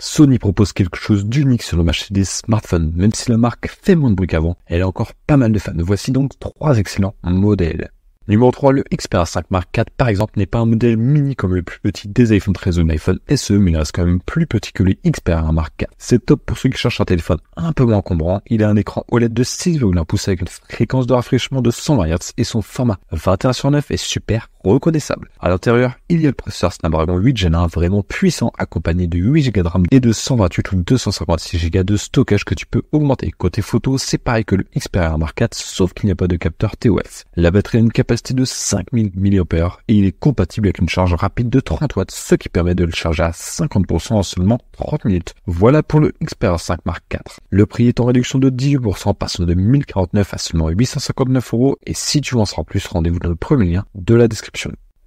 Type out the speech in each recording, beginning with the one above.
Sony propose quelque chose d'unique sur le marché des smartphones. Même si la marque fait moins de bruit qu'avant, elle a encore pas mal de fans. Voici donc 3 excellents modèles. Numéro 3, le Xperia 5 Mark IV par exemple n'est pas un modèle mini comme le plus petit des iPhone 13 ou l'iPhone SE, mais il reste quand même plus petit que le Xperia Mark IV. C'est top pour ceux qui cherchent un téléphone un peu moins encombrant. Il a un écran OLED de 6,1 pouces avec une fréquence de rafraîchissement de 120 Hz et son format 21:9 est super reconnaissable. À l'intérieur, il y a le processeur Snapdragon 8 Gen 1 vraiment puissant accompagné de 8 Go de RAM et de 128 ou 256 Go de stockage que tu peux augmenter. Côté photo, c'est pareil que le Xperia Mark IV sauf qu'il n'y a pas de capteur TOF. La batterie a une capacité de 5000 mAh et il est compatible avec une charge rapide de 30 watts, ce qui permet de le charger à 50% en seulement 30 minutes. Voilà pour le Xperia 5 Mark IV. Le prix est en réduction de 18%, passant de 1049 à seulement 859 € et si tu veux en savoir plus, rendez-vous dans le premier lien de la description.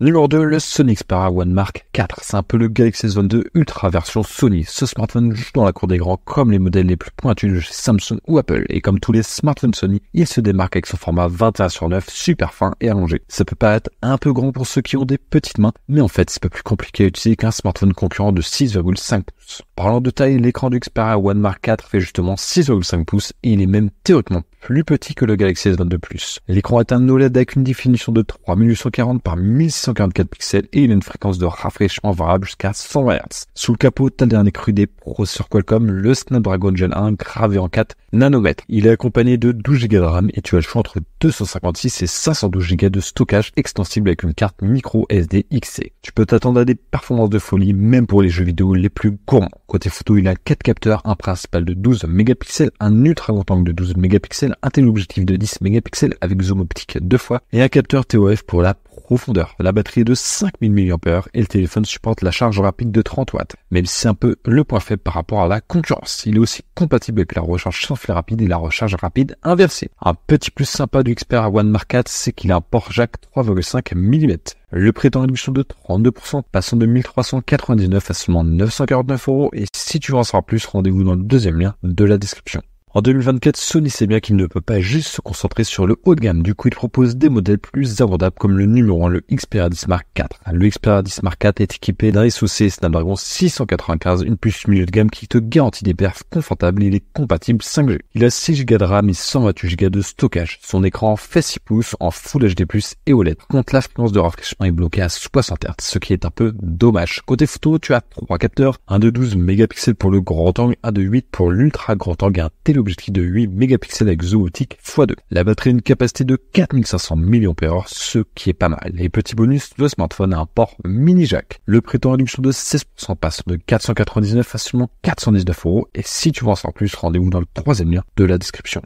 Numéro 2, le Sony Xperia One Mark IV. C'est un peu le Galaxy S22 Ultra version Sony. Ce smartphone joue dans la cour des grands comme les modèles les plus pointus de chez Samsung ou Apple. Et comme tous les smartphones Sony, il se démarque avec son format 21:9 super fin et allongé. Ça peut paraître un peu grand pour ceux qui ont des petites mains, mais en fait c'est pas plus compliqué à utiliser qu'un smartphone concurrent de 6,5 pouces. Parlant de taille, l'écran du Xperia One Mark IV fait justement 6,5 pouces et il est même théoriquement plus petit que le Galaxy S22 Plus. L'écran est un OLED avec une définition de 3840 par 1644 pixels et il a une fréquence de rafraîchissement variable jusqu'à 120 Hz. Sous le capot, t'as le dernier cru des processeurs Qualcomm, le Snapdragon Gen 1 gravé en 4 nanomètres. Il est accompagné de 12 Go de RAM et tu as le choix entre 256 et 512 Go de stockage extensible avec une carte micro SD XC. Tu peux t'attendre à des performances de folie même pour les jeux vidéo les plus gourmands. Côté photo, il a 4 capteurs, un principal de 12 mégapixels, un ultra grand angle de 12 mégapixels, un téléobjectif de 10 mégapixels avec zoom optique 2 fois et un capteur TOF pour la profondeur. La batterie est de 5000 mAh et le téléphone supporte la charge rapide de 30 watts, même si c'est un peu le point faible par rapport à la concurrence. Il est aussi compatible avec la recharge sans fil rapide et la recharge rapide inversée. Un petit plus sympa du Xperia One Mark IV, c'est qu'il a un port jack 3,5 mm. Le prix est en réduction de 32%, passant de 1399 à seulement 949 € et si tu veux en savoir plus, rendez-vous dans le deuxième lien de la description. En 2024, Sony sait bien qu'il ne peut pas juste se concentrer sur le haut de gamme. Du coup, il propose des modèles plus abordables comme le numéro 1, le Xperia 10 Mark IV. Le Xperia 10 Mark IV est équipé d'un SoC Snapdragon 695, une puce milieu de gamme qui te garantit des perfs confortables et il est compatible 5G. Il a 6 Go de RAM et 128 Go de stockage. Son écran fait 6 pouces en Full HD+, et OLED. Contre la fréquence de rafraîchissement est bloquée à 60 Hz, ce qui est un peu dommage. Côté photo, tu as 3 capteurs, un de 12 mégapixels pour le grand angle, un de 8 pour l'ultra grand angle et un téléobjectif de 8 mégapixels avec zoom optique x2. La batterie a une capacité de 4500 mAh, ce qui est pas mal. Et petit bonus, le smartphone a un port mini jack. Le prix est en réduction de 16%, passe de 499 à seulement 419 € et si tu veux en savoir plus, rendez-vous dans le troisième lien de la description.